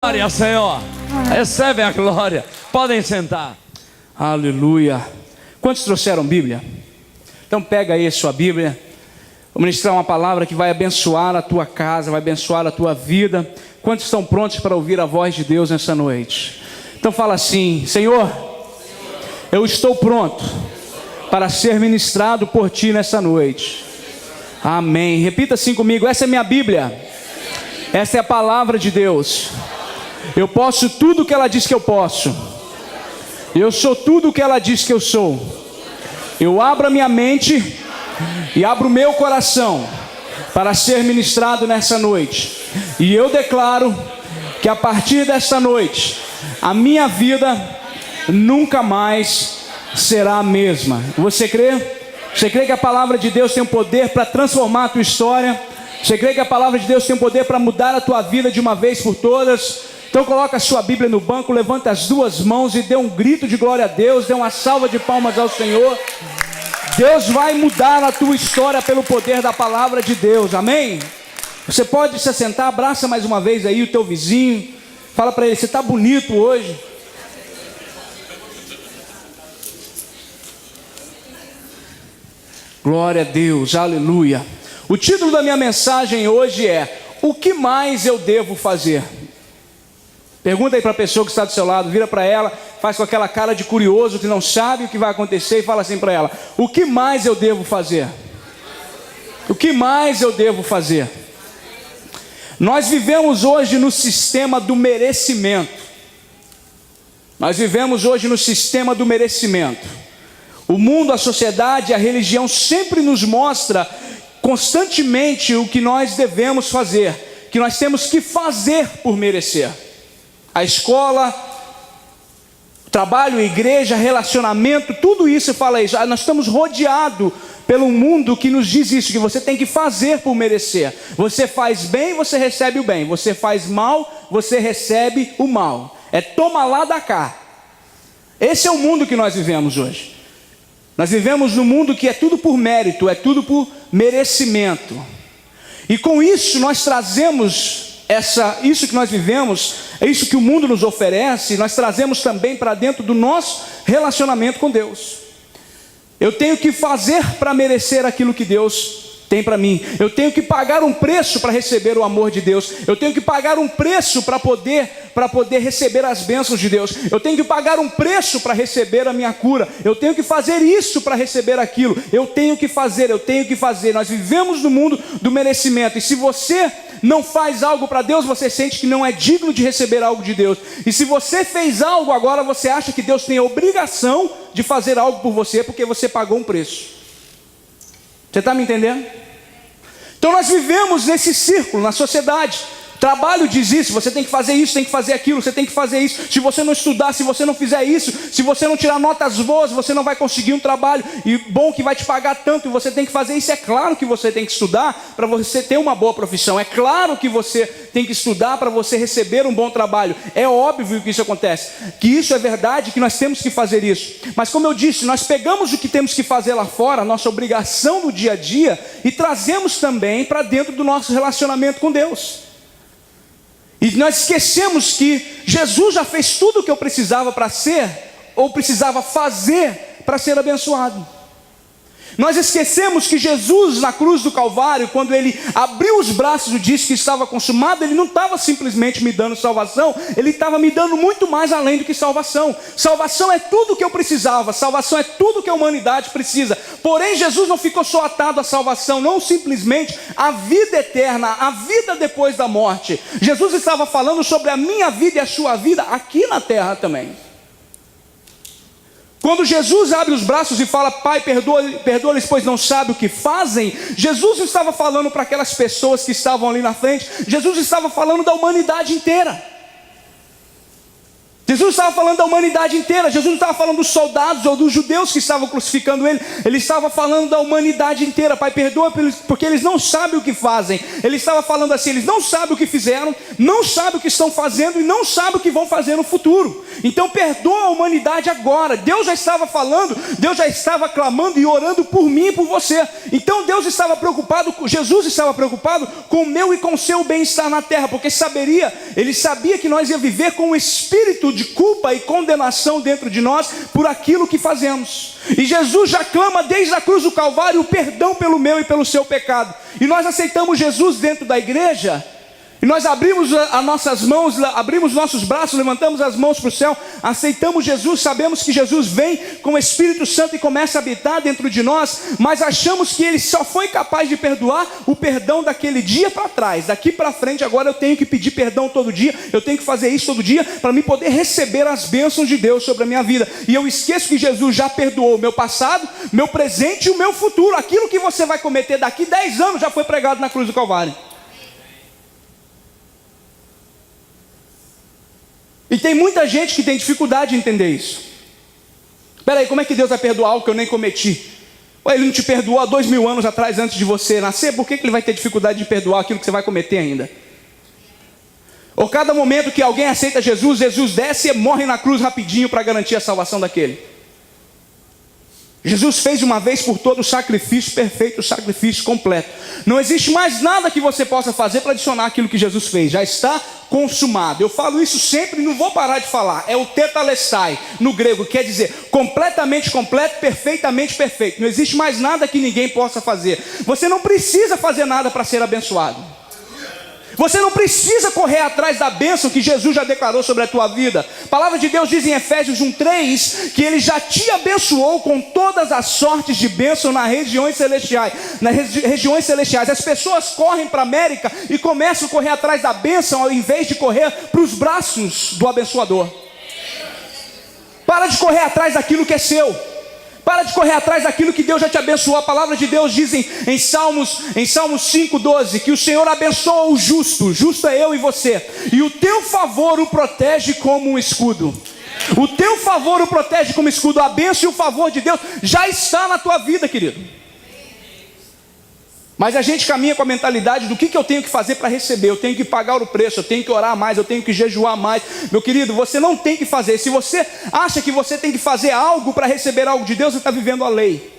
Glória, Senhor. Recebe a glória. Podem sentar. Aleluia. Quantos trouxeram Bíblia? Então pega aí a sua Bíblia. Vou ministrar uma palavra que vai abençoar a tua casa, vai abençoar a tua vida. Quantos estão prontos para ouvir a voz de Deus nessa noite? Então fala assim: Senhor, eu estou pronto para ser ministrado por Ti nessa noite. Amém. Repita assim comigo: essa é minha Bíblia. Essa é a palavra de Deus. Eu posso tudo o que ela diz que eu posso. Eu sou tudo o que ela diz que eu sou. Eu abro a minha mente e abro o meu coração para ser ministrado nessa noite. E eu declaro que a partir desta noite a minha vida nunca mais será a mesma. Você crê? Você crê que a palavra de Deus tem o poder para transformar a tua história? Você crê que a palavra de Deus tem o poder para mudar a tua vida de uma vez por todas? Então coloca a sua Bíblia no banco, levanta as duas mãos e dê um grito de glória a Deus, dê uma salva de palmas ao Senhor. Deus vai mudar a tua história pelo poder da palavra de Deus, amém? Você pode se assentar, abraça mais uma vez aí o teu vizinho, fala para ele: você está bonito hoje. Glória a Deus, aleluia. O título da minha mensagem hoje é: o que mais eu devo fazer? Pergunta aí para a pessoa que está do seu lado, vira para ela, faz com aquela cara de curioso que não sabe o que vai acontecer e fala assim para ela: o que mais eu devo fazer? O que mais eu devo fazer? Nós vivemos hoje no sistema do merecimento. Nós vivemos hoje no sistema do merecimento. O mundo, a sociedade, a religião sempre nos mostra constantemente o que nós devemos fazer, que nós temos que fazer por merecer. A escola, o trabalho, a igreja, relacionamento, tudo isso fala isso. Nós estamos rodeados pelo mundo que nos diz isso, que você tem que fazer por merecer. Você faz bem, você recebe o bem. Você faz mal, você recebe o mal. É toma lá da cá. Esse é o mundo que nós vivemos hoje. Nós vivemos num mundo que é tudo por mérito, é tudo por merecimento. E com isso nós trazemos isso que nós vivemos, é isso que o mundo nos oferece, nós trazemos também para dentro do nosso relacionamento com Deus. Eu tenho que fazer para merecer aquilo que Deus tem para mim. Eu tenho que pagar um preço para receber o amor de Deus. Eu tenho que pagar um preço para poder receber as bênçãos de Deus. Eu tenho que pagar um preço para receber a minha cura. Eu tenho que fazer isso para receber aquilo. Eu tenho que fazer. Nós vivemos no mundo do merecimento. E se você não faz algo para Deus, você sente que não é digno de receber algo de Deus. E se você fez algo agora, você acha que Deus tem a obrigação de fazer algo por você, porque você pagou um preço. Você está me entendendo? Então nós vivemos nesse círculo, na sociedade. Trabalho diz isso: você tem que fazer isso, tem que fazer aquilo, você tem que fazer isso. Se você não estudar, se você não fizer isso, se você não tirar notas boas, você não vai conseguir um trabalho e bom que vai te pagar tanto, e você tem que fazer isso. É claro que você tem que estudar para você ter uma boa profissão. É claro que você tem que estudar para você receber um bom trabalho. É óbvio que isso acontece, que isso é verdade, que nós temos que fazer isso. Mas como eu disse, nós pegamos o que temos que fazer lá fora, a nossa obrigação do dia a dia, e trazemos também para dentro do nosso relacionamento com Deus. E nós esquecemos que Jesus já fez tudo o que eu precisava para ser, ou precisava fazer para ser abençoado. Nós esquecemos que Jesus na cruz do Calvário, quando ele abriu os braços e disse que estava consumado, ele não estava simplesmente me dando salvação, ele estava me dando muito mais além do que salvação. Salvação é tudo o que eu precisava, salvação é tudo que a humanidade precisa. Porém, Jesus não ficou só atado à salvação, não simplesmente à vida eterna, à vida depois da morte. Jesus estava falando sobre a minha vida e a sua vida aqui na terra também. Quando Jesus abre os braços e fala: Pai, perdoa-lhes, pois não sabem o que fazem, Jesus não estava falando para aquelas pessoas que estavam ali na frente, Jesus estava falando da humanidade inteira. Jesus estava falando da humanidade inteira. Jesus não estava falando dos soldados ou dos judeus que estavam crucificando ele. Ele estava falando da humanidade inteira. Pai, perdoa porque eles não sabem o que fazem. Ele estava falando assim, eles não sabem o que fizeram, não sabem o que estão fazendo e não sabem o que vão fazer no futuro. Então perdoa a humanidade agora. Deus já estava falando, Deus já estava clamando e orando por mim e por você. Então Deus estava preocupado, Jesus estava preocupado com o meu e com o seu bem-estar na terra, porque ele sabia que nós ia viver com um espírito de culpa e condenação dentro de nós por aquilo que fazemos. E Jesus já clama desde a cruz do Calvário o perdão pelo meu e pelo seu pecado. E nós aceitamos Jesus dentro da igreja. E nós abrimos as nossas mãos, abrimos nossos braços, levantamos as mãos para o céu, aceitamos Jesus, sabemos que Jesus vem com o Espírito Santo e começa a habitar dentro de nós, mas achamos que Ele só foi capaz de perdoar o perdão daquele dia para trás. Daqui para frente agora eu tenho que pedir perdão todo dia, eu tenho que fazer isso todo dia, para me poder receber as bênçãos de Deus sobre a minha vida. E eu esqueço que Jesus já perdoou o meu passado, meu presente e o meu futuro. Aquilo que você vai cometer daqui 10 anos já foi pregado na cruz do Calvário. E tem muita gente que tem dificuldade de entender isso. Espera aí, como é que Deus vai perdoar algo que eu nem cometi? Ou Ele não te perdoou há 2000 anos atrás, antes de você nascer? Por que Ele vai ter dificuldade de perdoar aquilo que você vai cometer ainda? Ou cada momento que alguém aceita Jesus, Jesus desce e morre na cruz rapidinho para garantir a salvação daquele. Jesus fez uma vez por todo o sacrifício perfeito, o sacrifício completo. Não existe mais nada que você possa fazer para adicionar aquilo que Jesus fez. Já está consumado. Eu falo isso sempre e não vou parar de falar. É o tetelestai no grego, quer dizer completamente completo, perfeitamente perfeito. Não existe mais nada que ninguém possa fazer. Você não precisa fazer nada para ser abençoado. Você não precisa correr atrás da bênção que Jesus já declarou sobre a tua vida. A palavra de Deus diz em Efésios 1:3 que Ele já te abençoou com todas as sortes de bênção nas regiões celestiais. As pessoas correm para a América e começam a correr atrás da bênção ao invés de correr para os braços do abençoador. Para de correr atrás daquilo que é seu. Para de correr atrás daquilo que Deus já te abençoou. A palavra de Deus diz em Salmos 5:12 que o Senhor abençoa o justo. Justo é eu e você. E o teu favor o protege como um escudo. O teu favor o protege como escudo. A bênção e o favor de Deus já está na tua vida, querido. Mas a gente caminha com a mentalidade do que eu tenho que fazer para receber. Eu tenho que pagar o preço, eu tenho que orar mais, eu tenho que jejuar mais. Meu querido, você não tem que fazer. Se você acha que você tem que fazer algo para receber algo de Deus, você está vivendo a lei.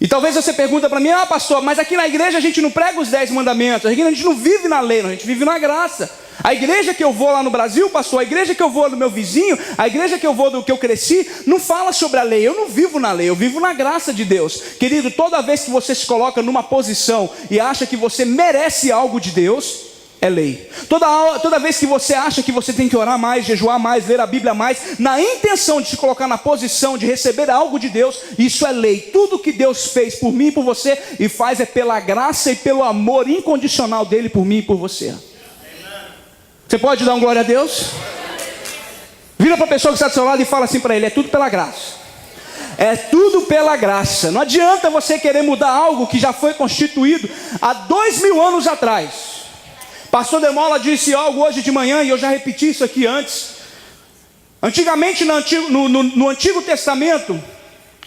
E talvez você pergunta para mim, pastor, mas aqui na igreja a gente não prega os 10 mandamentos. Aqui a gente não vive na lei, a gente vive na graça. A igreja que eu vou lá no Brasil, pastor, a igreja que eu vou do meu vizinho, a igreja que eu vou do que eu cresci, não fala sobre a lei. Eu não vivo na lei, eu vivo na graça de Deus. Querido, toda vez que você se coloca numa posição e acha que você merece algo de Deus, é lei. Toda vez que você acha que você tem que orar mais, jejuar mais, ler a Bíblia mais, na intenção de se colocar na posição de receber algo de Deus, isso é lei. Tudo que Deus fez por mim e por você, e faz é pela graça e pelo amor incondicional dele por mim e por você. Você pode dar um glória a Deus? Vira para a pessoa que está do seu lado e fala assim para ele: é tudo pela graça. É tudo pela graça. Não adianta você querer mudar algo que já foi constituído há 2000 anos atrás. Pastor Demola disse algo hoje de manhã, e eu já repeti isso aqui antes. Antigamente no Antigo Testamento,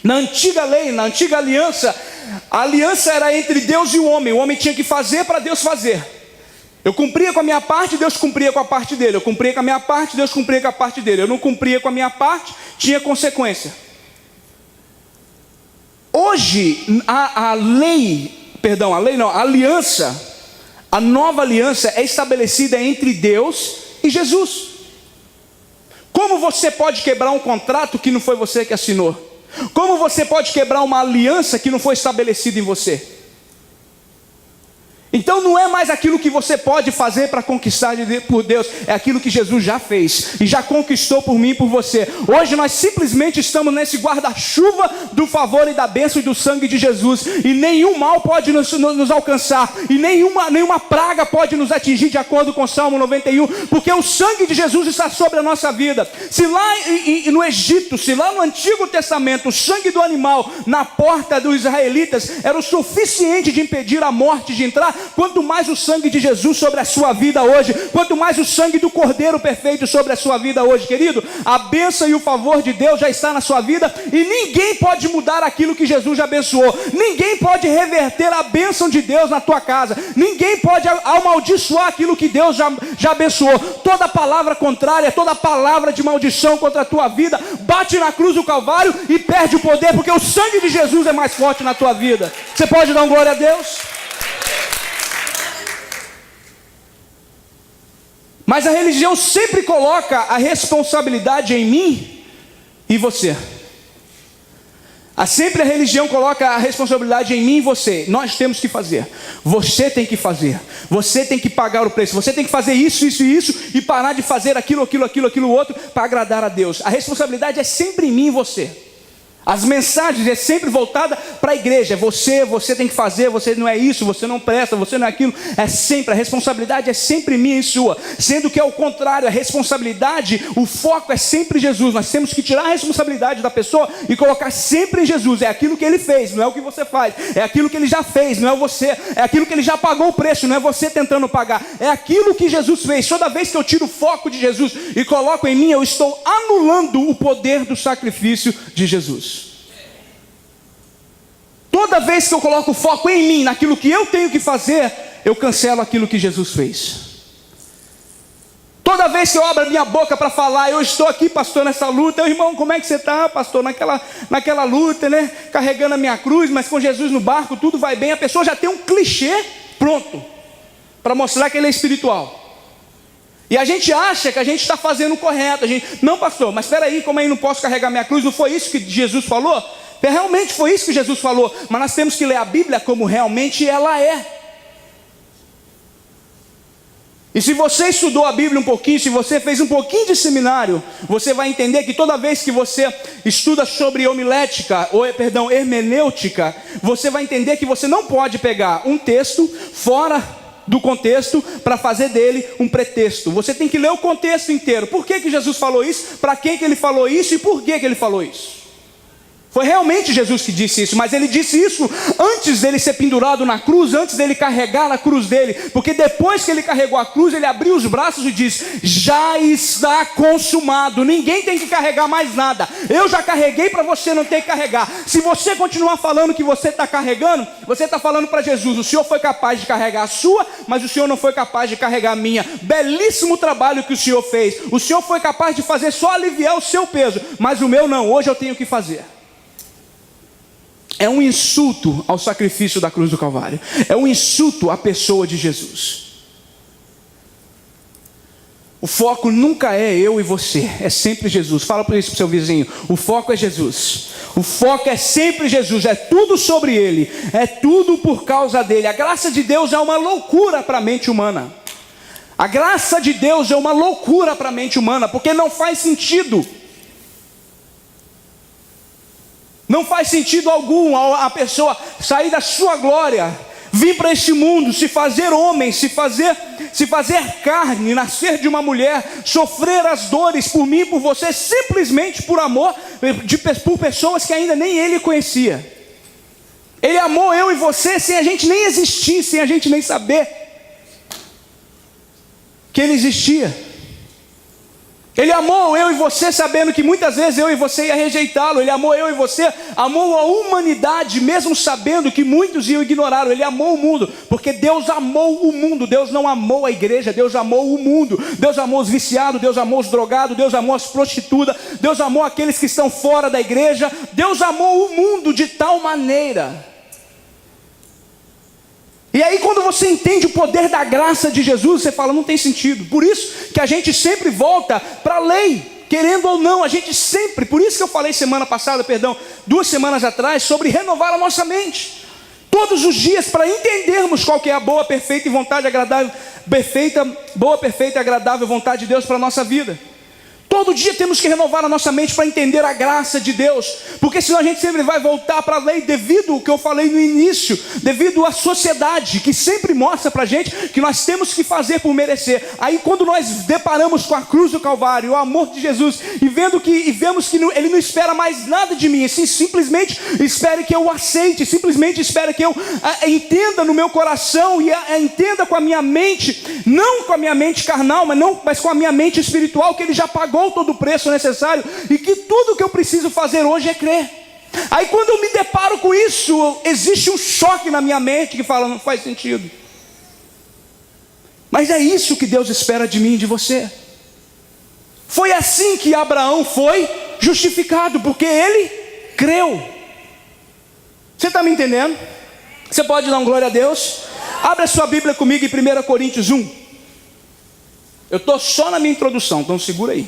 na antiga lei, na antiga aliança, a aliança era entre Deus e o homem tinha que fazer para Deus fazer. Eu cumpria com a minha parte, Deus cumpria com a parte dele. Eu cumpria com a minha parte, Deus cumpria com a parte dele. Eu não cumpria com a minha parte, tinha consequência. Hoje, a aliança, a nova aliança é estabelecida entre Deus e Jesus. Como você pode quebrar um contrato que não foi você que assinou? Como você pode quebrar uma aliança que não foi estabelecida em você? Então não é mais aquilo que você pode fazer para conquistar por Deus, é aquilo que Jesus já fez e já conquistou por mim e por você. Hoje nós simplesmente estamos nesse guarda-chuva do favor e da bênção e do sangue de Jesus, e nenhum mal pode nos alcançar, e nenhuma praga pode nos atingir, de acordo com o Salmo 91, porque o sangue de Jesus está sobre a nossa vida. Se lá no Egito, se lá no Antigo Testamento o sangue do animal na porta dos israelitas era o suficiente de impedir a morte de entrar, quanto mais o sangue de Jesus sobre a sua vida hoje, quanto mais o sangue do Cordeiro perfeito sobre a sua vida hoje, querido, a bênção e o favor de Deus já está na sua vida, e ninguém pode mudar aquilo que Jesus já abençoou, ninguém pode reverter a bênção de Deus na tua casa, ninguém pode amaldiçoar aquilo que Deus já abençoou. Toda palavra contrária, toda palavra de maldição contra a tua vida, bate na cruz do Calvário e perde o poder, porque o sangue de Jesus é mais forte na tua vida. Você pode dar um glória a Deus? Mas a religião sempre coloca a responsabilidade em mim e você. Sempre a religião coloca a responsabilidade em mim e você. Nós temos que fazer. Você tem que fazer. Você tem que pagar o preço. Você tem que fazer isso, isso e isso, e parar de fazer aquilo outro para agradar a Deus. A responsabilidade é sempre em mim e você. As mensagens é sempre voltada para a igreja. Você tem que fazer, você não é isso, você não presta, você não é aquilo. É sempre, a responsabilidade é sempre minha e sua. Sendo que é o contrário, a responsabilidade, o foco é sempre Jesus. Nós temos que tirar a responsabilidade da pessoa e colocar sempre em Jesus. É aquilo que Ele fez, não é o que você faz. É aquilo que Ele já fez, não é você. É aquilo que Ele já pagou o preço, não é você tentando pagar. É aquilo que Jesus fez. Toda vez que eu tiro o foco de Jesus e coloco em mim, eu estou anulando o poder do sacrifício de Jesus. Toda vez que eu coloco o foco em mim, naquilo que eu tenho que fazer, eu cancelo aquilo que Jesus fez. Toda vez que eu abro a minha boca para falar, eu estou aqui, pastor, nessa luta. Irmão, como é que você está, pastor? Naquela luta, né? Carregando a minha cruz, mas com Jesus no barco, tudo vai bem. A pessoa já tem um clichê pronto para mostrar que ele é espiritual. E a gente acha que a gente está fazendo o correto. Não, pastor, mas espera aí, como aí não posso carregar minha cruz? Não foi isso que Jesus falou? Realmente foi isso que Jesus falou, mas nós temos que ler a Bíblia como realmente ela é. E se você estudou a Bíblia um pouquinho, se você fez um pouquinho de seminário, você vai entender que toda vez que você estuda sobre hermenêutica, você vai entender que você não pode pegar um texto fora do contexto para fazer dele um pretexto. Você tem que ler o contexto inteiro. Por que Jesus falou isso? Para quem que ele falou isso? E por que ele falou isso? Foi realmente Jesus que disse isso, mas ele disse isso antes dele ser pendurado na cruz, antes dele carregar a cruz dele, porque depois que ele carregou a cruz, ele abriu os braços e disse: já está consumado, ninguém tem que carregar mais nada, eu já carreguei para você não ter que carregar. Se você continuar falando que você está carregando, você está falando para Jesus: o Senhor foi capaz de carregar a sua, mas o Senhor não foi capaz de carregar a minha. Belíssimo trabalho que o Senhor fez, o Senhor foi capaz de fazer só aliviar o seu peso, mas o meu não, hoje eu tenho que fazer. É um insulto ao sacrifício da cruz do Calvário. É um insulto à pessoa de Jesus. O foco nunca é eu e você, é sempre Jesus. Fala por isso para o seu vizinho: o foco é Jesus. O foco é sempre Jesus, é tudo sobre Ele, é tudo por causa dEle. A graça de Deus é uma loucura para a mente humana. A graça de Deus é uma loucura para a mente humana, porque não faz sentido. Não faz sentido algum a pessoa sair da sua glória, vir para este mundo, se fazer homem, se fazer carne, nascer de uma mulher, sofrer as dores por mim e por você, simplesmente por amor, por pessoas que ainda nem Ele conhecia. Ele amou eu e você sem a gente nem existir, sem a gente nem saber que Ele existia. Ele amou eu e você sabendo que muitas vezes eu e você ia rejeitá-lo. Ele amou eu e você, amou a humanidade mesmo sabendo que muitos iam ignorá-lo. Ele amou o mundo, porque Deus amou o mundo. Deus não amou a igreja, Deus amou o mundo. Deus amou os viciados, Deus amou os drogados, Deus amou as prostitutas, Deus amou aqueles que estão fora da igreja. Deus amou o mundo de tal maneira. E aí quando você entende o poder da graça de Jesus, você fala: não tem sentido. Por isso que a gente sempre volta para a lei, querendo ou não, a gente sempre. Por isso que eu falei duas semanas atrás, sobre renovar a nossa mente. Todos os dias, para entendermos qual que é a boa, perfeita e agradável vontade de Deus para a nossa vida. Todo dia temos que renovar a nossa mente para entender a graça de Deus, porque senão a gente sempre vai voltar para a lei, devido ao que eu falei no início, devido à sociedade que sempre mostra para a gente que nós temos que fazer por merecer. Aí quando nós deparamos com a cruz do Calvário, o amor de Jesus, e vemos que Ele não espera mais nada de mim, assim, simplesmente espere que eu o aceite, simplesmente espere que eu entenda no meu coração e entenda com a minha mente, não com a minha mente carnal, mas com a minha mente espiritual, que Ele já pagou todo o preço necessário e que tudo que eu preciso fazer hoje é crer. Aí quando eu me deparo com isso, existe um choque na minha mente que fala, não faz sentido. Mas é isso que Deus espera de mim e de você. Foi assim que Abraão foi justificado, porque ele creu. Você está me entendendo? Você pode dar um glória a Deus? Abra sua Bíblia comigo em 1 Coríntios 1. Eu estou só na minha introdução, então segura aí.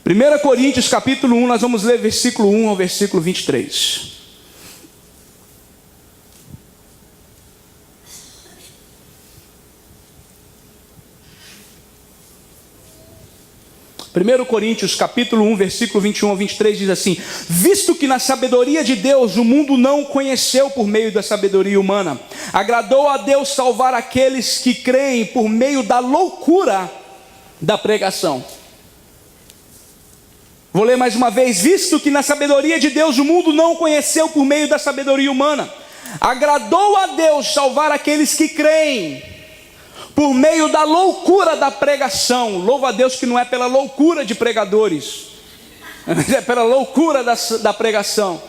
1 Coríntios capítulo 1, nós vamos ler versículo 1 ao versículo 23. Primeiro Coríntios capítulo 1, versículo 21 ao 23 diz assim: visto que na sabedoria de Deus o mundo não o conheceu por meio da sabedoria humana, agradou a Deus salvar aqueles que creem por meio da loucura da pregação. Vou ler mais uma vez: visto que na sabedoria de Deus o mundo não o conheceu por meio da sabedoria humana, agradou a Deus salvar aqueles que creem por meio da loucura da pregação. Louva a Deus que não é pela loucura de pregadores, é pela loucura da pregação.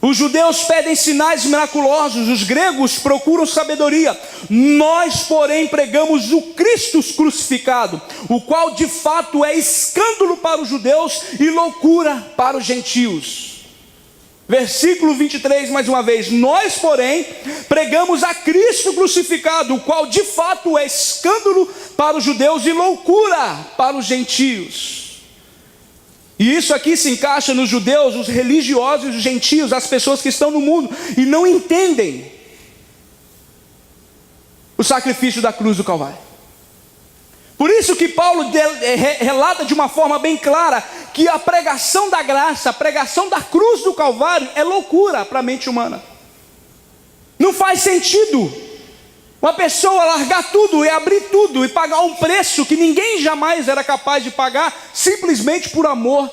Os judeus pedem sinais miraculosos, os gregos procuram sabedoria. Nós, porém, pregamos o Cristo crucificado, o qual de fato é escândalo para os judeus e loucura para os gentios. Versículo 23, mais uma vez: nós, porém, pregamos a Cristo crucificado, o qual de fato é escândalo para os judeus e loucura para os gentios. E isso aqui se encaixa nos judeus, os religiosos, os gentios, as pessoas que estão no mundo e não entendem o sacrifício da cruz do Calvário. Por isso que Paulo relata de uma forma bem clara que a pregação da graça, a pregação da cruz do Calvário é loucura para a mente humana. Não faz sentido uma pessoa largar tudo e abrir tudo e pagar um preço que ninguém jamais era capaz de pagar, simplesmente por amor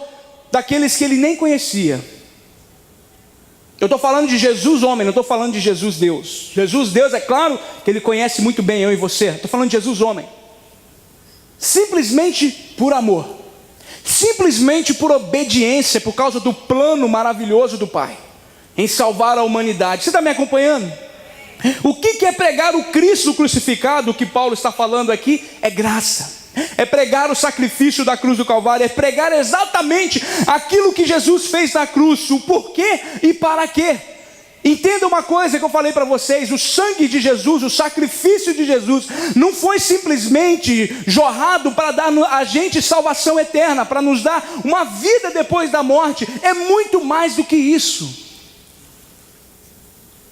daqueles que ele nem conhecia. Eu estou falando de Jesus homem, não estou falando de Jesus Deus. Jesus Deus, é claro que Ele conhece muito bem eu e você. Estou falando de Jesus homem. Simplesmente por amor, simplesmente por obediência, por causa do plano maravilhoso do Pai em salvar a humanidade. Você está me acompanhando? O que é pregar o Cristo crucificado? O que Paulo está falando aqui é graça, é pregar o sacrifício da cruz do Calvário, é pregar exatamente aquilo que Jesus fez na cruz, o porquê e para quê. Entenda uma coisa que eu falei para vocês: o sangue de Jesus, o sacrifício de Jesus não foi simplesmente jorrado para dar a gente salvação eterna, para nos dar uma vida depois da morte. É muito mais do que isso.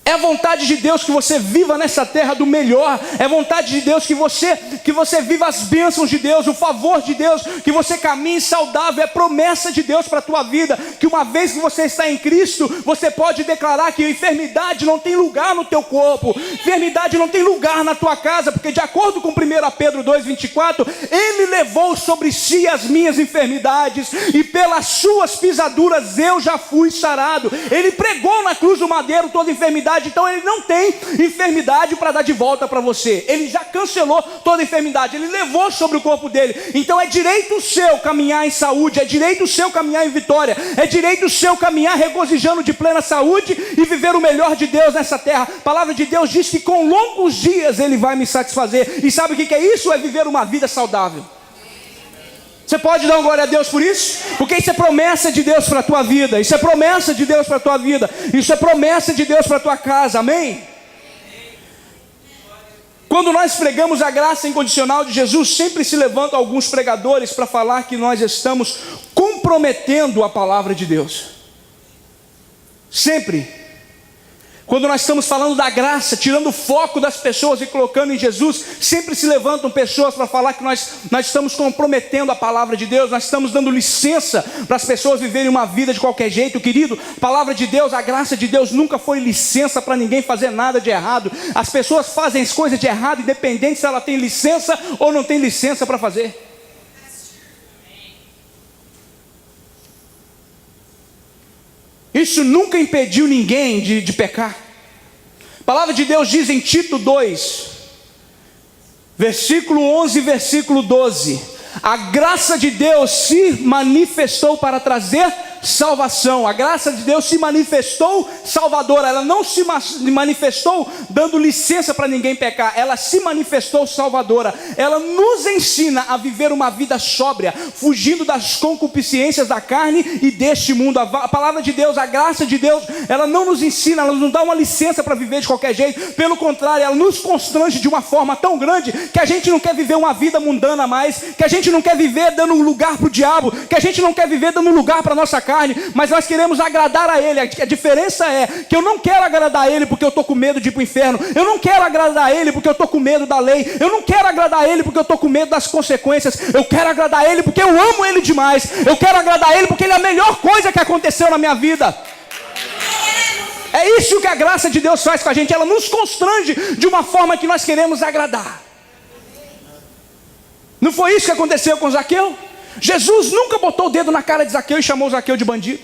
É a vontade de Deus que você viva nessa terra do melhor. É vontade de Deus que você viva as bênçãos de Deus, o favor de Deus, que você caminhe saudável. É promessa de Deus para a tua vida, que uma vez que você está em Cristo, você pode declarar que a enfermidade não tem lugar no teu corpo, enfermidade não tem lugar na tua casa, porque de acordo com 1 Pedro 2,24, Ele levou sobre si as minhas enfermidades, e pelas suas pisaduras eu já fui sarado. Ele pregou na cruz do madeiro toda enfermidade. Então Ele não tem enfermidade para dar de volta para você. Ele já cancelou toda enfermidade. Ele levou sobre o corpo dele. Então é direito seu caminhar em saúde, é direito seu caminhar em vitória, é direito seu caminhar regozijando de plena saúde e viver o melhor de Deus nessa terra. A palavra de Deus diz que com longos dias Ele vai me satisfazer. E sabe o que é isso? É viver uma vida saudável. Você pode dar uma glória a Deus por isso? Porque isso é promessa de Deus para a tua vida. Isso é promessa de Deus para a tua vida. Isso é promessa de Deus para a tua casa, amém? Quando nós pregamos a graça incondicional de Jesus, sempre se levantam alguns pregadores para falar que nós estamos comprometendo a palavra de Deus. Sempre. Quando nós estamos falando da graça, tirando o foco das pessoas e colocando em Jesus, sempre se levantam pessoas para falar que nós estamos comprometendo a palavra de Deus, nós estamos dando licença para as pessoas viverem uma vida de qualquer jeito. Querido, a palavra de Deus, a graça de Deus nunca foi licença para ninguém fazer nada de errado. As pessoas fazem as coisas de errado, independente se ela tem licença ou não tem licença para fazer. Isso nunca impediu ninguém de pecar. A palavra de Deus diz em Tito 2, versículo 11 e versículo 12: a graça de Deus se manifestou para trazer salvação. A graça de Deus se manifestou salvadora. Ela não se manifestou dando licença para ninguém pecar. Ela se manifestou salvadora. Ela nos ensina a viver uma vida sóbria, fugindo das concupiscências da carne e deste mundo. A palavra de Deus, a graça de Deus, ela não nos ensina, ela não dá uma licença para viver de qualquer jeito. Pelo contrário, ela nos constrange de uma forma tão grande que a gente não quer viver uma vida mundana mais, que a gente não quer viver dando lugar para o diabo, que a gente não quer viver dando lugar para a nossa carne, mas nós queremos agradar a Ele. A diferença é que eu não quero agradar a Ele porque eu estou com medo de ir para o inferno, eu não quero agradar a Ele porque eu estou com medo da lei, eu não quero agradar a Ele porque eu estou com medo das consequências, eu quero agradar a Ele porque eu amo Ele demais, eu quero agradar a Ele porque Ele é a melhor coisa que aconteceu na minha vida. É isso que a graça de Deus faz com a gente, ela nos constrange de uma forma que nós queremos agradar. Não foi isso que aconteceu com Zaqueu? Jesus nunca botou o dedo na cara de Zaqueu e chamou Zaqueu de bandido.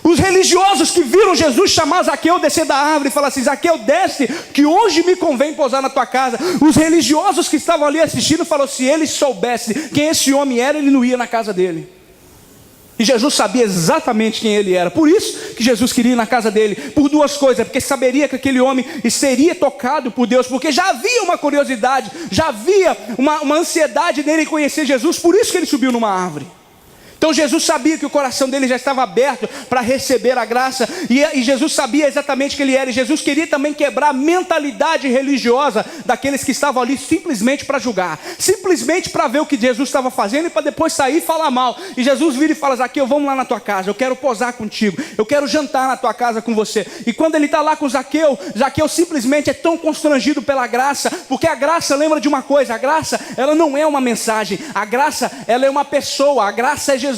Os religiosos que viram Jesus chamar Zaqueu, descer da árvore e falar assim: Zaqueu, desce, que hoje me convém pousar na tua casa. Os religiosos que estavam ali assistindo falaram: se ele soubesse quem esse homem era, ele não ia na casa dele. E Jesus sabia exatamente quem ele era. Por isso que Jesus queria ir na casa dele. Por duas coisas: porque saberia que aquele homem seria tocado por Deus, porque já havia uma curiosidade, já havia uma ansiedade nele em conhecer Jesus. Por isso que ele subiu numa árvore. Então Jesus sabia que o coração dele já estava aberto para receber a graça, e Jesus sabia exatamente quem ele era, e Jesus queria também quebrar a mentalidade religiosa daqueles que estavam ali simplesmente para julgar, simplesmente para ver o que Jesus estava fazendo e para depois sair e falar mal. E Jesus vira e fala: Zaqueu, vamos lá na tua casa, eu quero posar contigo, eu quero jantar na tua casa com você. E quando ele está lá com Zaqueu, Zaqueu simplesmente é tão constrangido pela graça, porque a graça, lembra de uma coisa, a graça, ela não é uma mensagem, a graça, ela é uma pessoa, a graça é Jesus.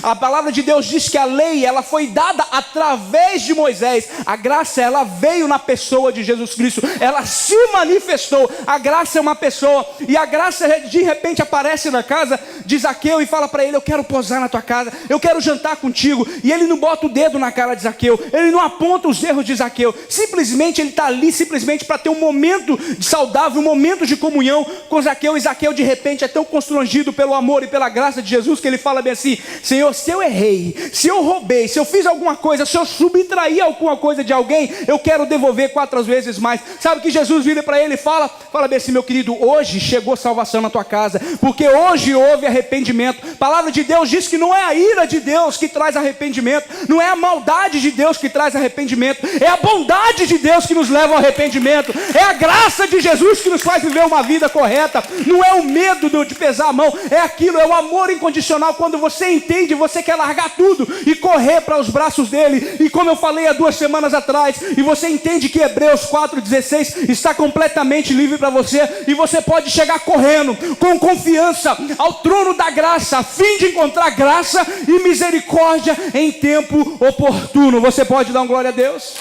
A palavra de Deus diz que a lei, ela foi dada através de Moisés. A graça, ela veio na pessoa de Jesus Cristo, ela se manifestou. A graça é uma pessoa, e a graça de repente aparece na casa de Zaqueu e fala para ele: eu quero posar na tua casa, eu quero jantar contigo. E ele não bota o dedo na cara de Zaqueu, ele não aponta os erros de Zaqueu, simplesmente ele está ali simplesmente para ter um momento saudável, um momento de comunhão com Zaqueu. E Zaqueu de repente é tão constrangido pelo amor e pela graça de Jesus que ele fala bem assim: Senhor, se eu errei, se eu roubei, se eu fiz alguma coisa, se eu subtraí alguma coisa de alguém, eu quero devolver 4 vezes mais. Sabe que Jesus vira para ele e fala bem assim: meu querido, hoje chegou salvação na tua casa, porque hoje houve arrependimento. A palavra de Deus diz que não é a ira de Deus que traz arrependimento, não é a maldade de Deus que traz arrependimento, é a bondade de Deus que nos leva ao arrependimento, é a graça de Jesus que nos faz viver uma vida correta. Não é o medo de pesar a mão, é aquilo, é o amor incondicional. Quando você entende, você quer largar tudo e correr para os braços dele. E como eu falei há 2 semanas atrás, e você entende que Hebreus 4,16 está completamente livre para você, e você pode chegar correndo com confiança ao trono da graça, a fim de encontrar graça e misericórdia em tempo oportuno. Você pode dar um glória a Deus?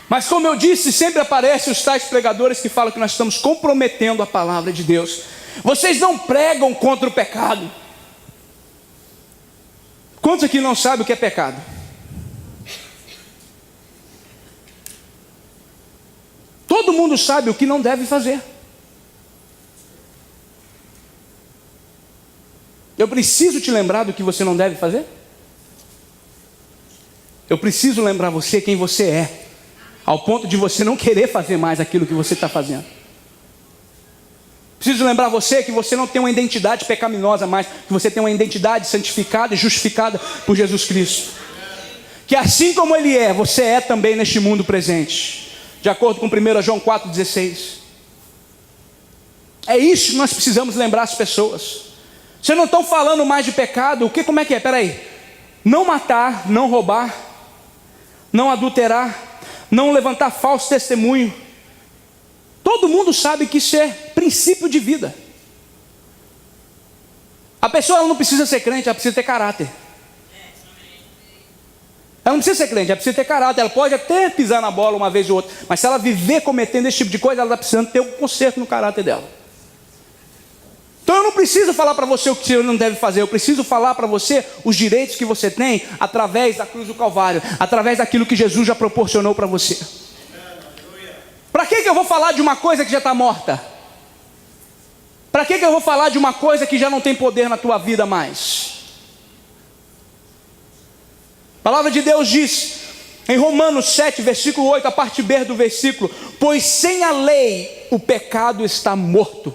Mas como eu disse, sempre aparecem os tais pregadores que falam que nós estamos comprometendo a palavra de Deus. Vocês não pregam contra o pecado. Quantos aqui não sabem o que é pecado? Todo mundo sabe o que não deve fazer. Eu preciso te lembrar do que você não deve fazer? Eu preciso lembrar você quem você é, ao ponto de você não querer fazer mais aquilo que você está fazendo. Preciso lembrar você que você não tem uma identidade pecaminosa mais, que você tem uma identidade santificada e justificada por Jesus Cristo. Que assim como Ele é, você é também neste mundo presente, de acordo com 1 João 4,16. É isso que nós precisamos lembrar as pessoas. Vocês não estão falando mais de pecado, como é que é? Peraí, não matar, não roubar, não adulterar, não levantar falso testemunho. Todo mundo sabe que isso é princípio de vida. A pessoa ela não precisa ser crente, ela precisa ter caráter. Ela não precisa ser crente, ela precisa ter caráter. Ela pode até pisar na bola uma vez ou outra, mas se ela viver cometendo esse tipo de coisa, ela está precisando ter um conserto no caráter dela. Então eu não preciso falar para você o que você não deve fazer. Eu preciso falar para você os direitos que você tem através da cruz do Calvário, através daquilo que Jesus já proporcionou para você. Para que eu vou falar de uma coisa que já está morta? Para que eu vou falar de uma coisa que já não tem poder na tua vida mais? A palavra de Deus diz em Romanos 7, versículo 8, a parte B do versículo: pois sem a lei o pecado está morto.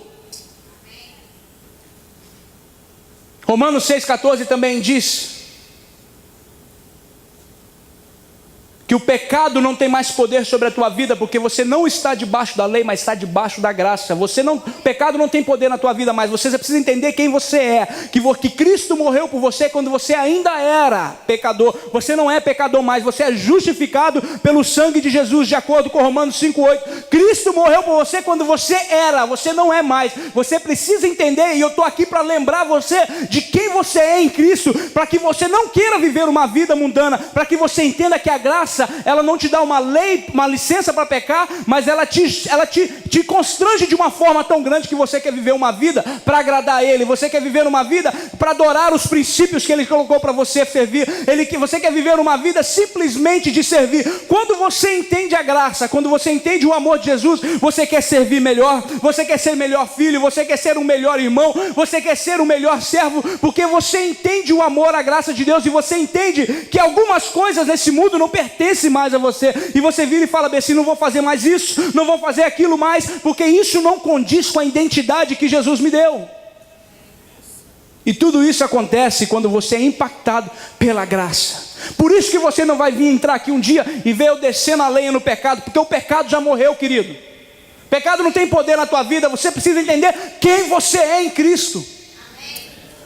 Romanos 6,14 também diz que o pecado não tem mais poder sobre a tua vida, porque você não está debaixo da lei, mas está debaixo da graça. O pecado não tem poder na tua vida mais. Você precisa entender quem você é, que Cristo morreu por você quando você ainda era pecador. Você não é pecador mais, você é justificado pelo sangue de Jesus, de acordo com Romanos 5,8. Cristo morreu por você quando você era, você não é mais. Você precisa entender, e eu estou aqui para lembrar você de quem você é em Cristo, para que você não queira viver uma vida mundana, para que você entenda que a graça, ela não te dá uma lei, uma licença para pecar, mas ela te constrange de uma forma tão grande que você quer viver uma vida para agradar a Ele. Você quer viver uma vida para adorar os princípios que Ele colocou para você servir. Você quer viver uma vida simplesmente de servir. Quando você entende a graça, quando você entende o amor de Jesus, você quer servir melhor, você quer ser melhor filho, você quer ser um melhor irmão, você quer ser um melhor servo, porque você entende o amor, a graça de Deus, e você entende que algumas coisas nesse mundo não pertencem mais a você, e você vira e fala bem assim: não vou fazer mais isso, não vou fazer aquilo mais, porque isso não condiz com a identidade que Jesus me deu. E tudo isso acontece quando você é impactado pela graça. Por isso que você não vai vir entrar aqui um dia e ver eu descendo a lenha no pecado, porque o pecado já morreu, querido. O pecado não tem poder na tua vida. Você precisa entender quem você é em Cristo.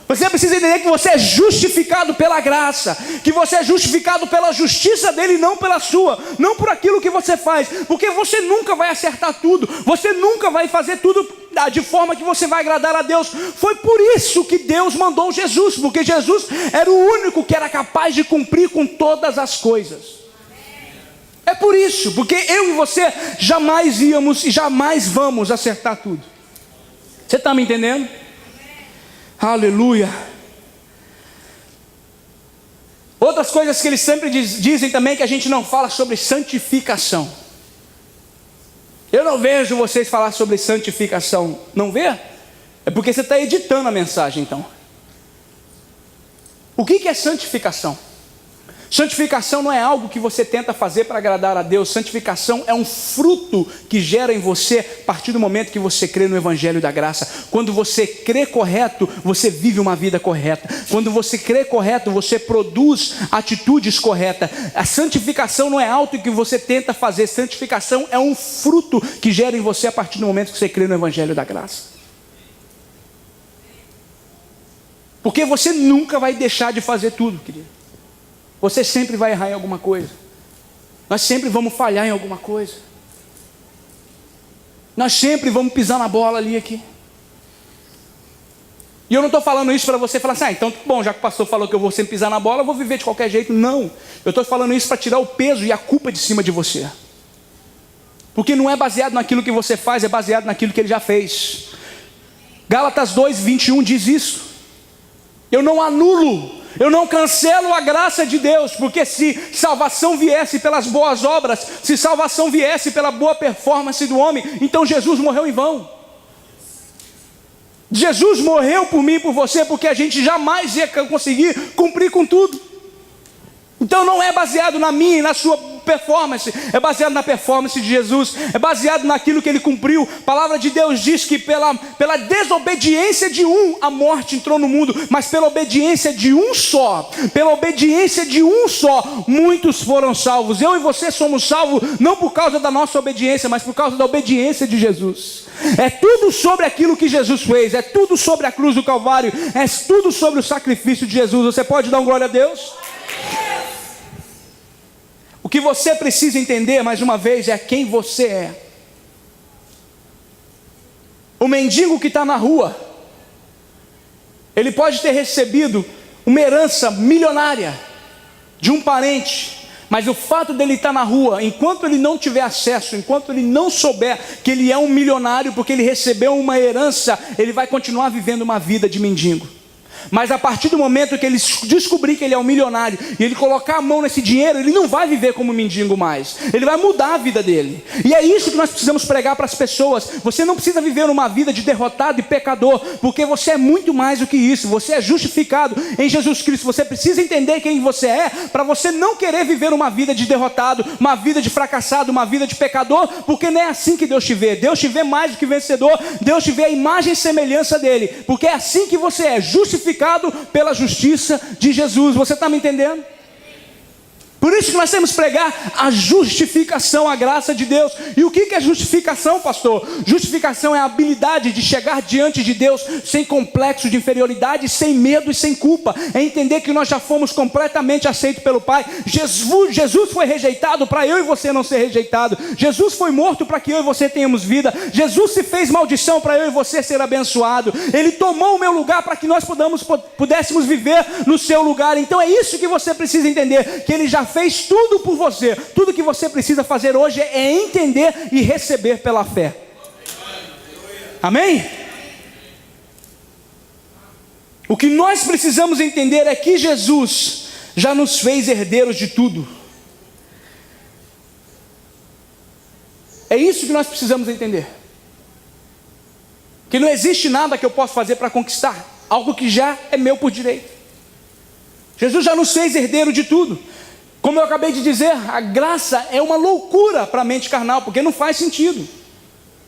Você precisa entender que você é justificado pela graça, que você é justificado pela justiça dele e não pela sua, não por aquilo que você faz, porque você nunca vai acertar tudo, você nunca vai fazer tudo de forma que você vai agradar a Deus. Foi por isso que Deus mandou Jesus, porque Jesus era o único que era capaz de cumprir com todas as coisas. É por isso, porque eu e você jamais íamos e jamais vamos acertar tudo. Você está me entendendo? Aleluia. Outras coisas que eles sempre dizem também, que a gente não fala sobre santificação. Eu não vejo vocês falar sobre santificação. Não vê? É porque você está editando a mensagem então. O que é santificação? Santificação não é algo que você tenta fazer para agradar a Deus. Santificação é um fruto que gera em você a partir do momento que você crê no Evangelho da Graça. Quando você crê correto, você vive uma vida correta. Quando você crê correto, você produz atitudes corretas. A santificação não é algo que você tenta fazer. Santificação é um fruto que gera em você a partir do momento que você crê no Evangelho da Graça. Porque você nunca vai deixar de fazer tudo, querido. Você sempre vai errar em alguma coisa. Nós sempre vamos falhar em alguma coisa. Nós sempre vamos pisar na bola ali aqui. E eu não estou falando isso para você falar assim: então bom, já que o pastor falou que eu vou sempre pisar na bola, eu vou viver de qualquer jeito. Não, eu estou falando isso para tirar o peso e a culpa de cima de você. Porque não é baseado naquilo que você faz, é baseado naquilo que Ele já fez. Gálatas 2:21 diz isso. Eu não anulo, eu não cancelo a graça de Deus, porque se salvação viesse pelas boas obras, se salvação viesse pela boa performance do homem, então Jesus morreu em vão. Jesus morreu por mim e por você, porque a gente jamais ia conseguir cumprir com tudo. Então não é baseado na minha e na sua performance, é baseado na performance de Jesus, é baseado naquilo que Ele cumpriu. A palavra de Deus diz que pela desobediência de um, a morte entrou no mundo, mas pela obediência de um só, muitos foram salvos. Eu e você somos salvos, não por causa da nossa obediência, mas por causa da obediência de Jesus. É tudo sobre aquilo que Jesus fez, é tudo sobre a cruz do Calvário, é tudo sobre o sacrifício de Jesus. Você pode dar um glória a Deus? O que você precisa entender, mais uma vez, é quem você é. O mendigo que está na rua, ele pode ter recebido uma herança milionária de um parente, mas o fato dele estar na rua, enquanto ele não tiver acesso, enquanto ele não souber que ele é um milionário, porque ele recebeu uma herança, ele vai continuar vivendo uma vida de mendigo. Mas a partir do momento que ele descobrir que ele é um milionário e ele colocar a mão nesse dinheiro, ele não vai viver como mendigo mais. Ele vai mudar a vida dele. E é isso que nós precisamos pregar para as pessoas. Você não precisa viver uma vida de derrotado e pecador, porque você é muito mais do que isso. Você é justificado em Jesus Cristo. Você precisa entender quem você é, para você não querer viver uma vida de derrotado, uma vida de fracassado, uma vida de pecador, porque não é assim que Deus te vê. Deus te vê mais do que vencedor. Deus te vê a imagem e semelhança dele, porque é assim que você é justificado pela justiça de Jesus. Você está me entendendo? Por isso que nós temos que pregar a justificação, a graça de Deus. E o que é justificação, pastor? Justificação é a habilidade de chegar diante de Deus sem complexo de inferioridade, sem medo e sem culpa. É entender que nós já fomos completamente aceitos pelo Pai. Jesus foi rejeitado para eu e você não ser rejeitado. Jesus foi morto para que eu e você tenhamos vida. Jesus se fez maldição para eu e você ser abençoado. Ele tomou o meu lugar para que nós pudéssemos viver no seu lugar. Então é isso que você precisa entender, que Ele já fez tudo por você. Tudo que você precisa fazer hoje é entender e receber pela fé. Amém? O que nós precisamos entender é que Jesus já nos fez herdeiros de tudo. É isso que nós precisamos entender. Que não existe nada que eu possa fazer para conquistar algo que já é meu por direito. Jesus já nos fez herdeiro de tudo. Como eu acabei de dizer, a graça é uma loucura para a mente carnal, porque não faz sentido.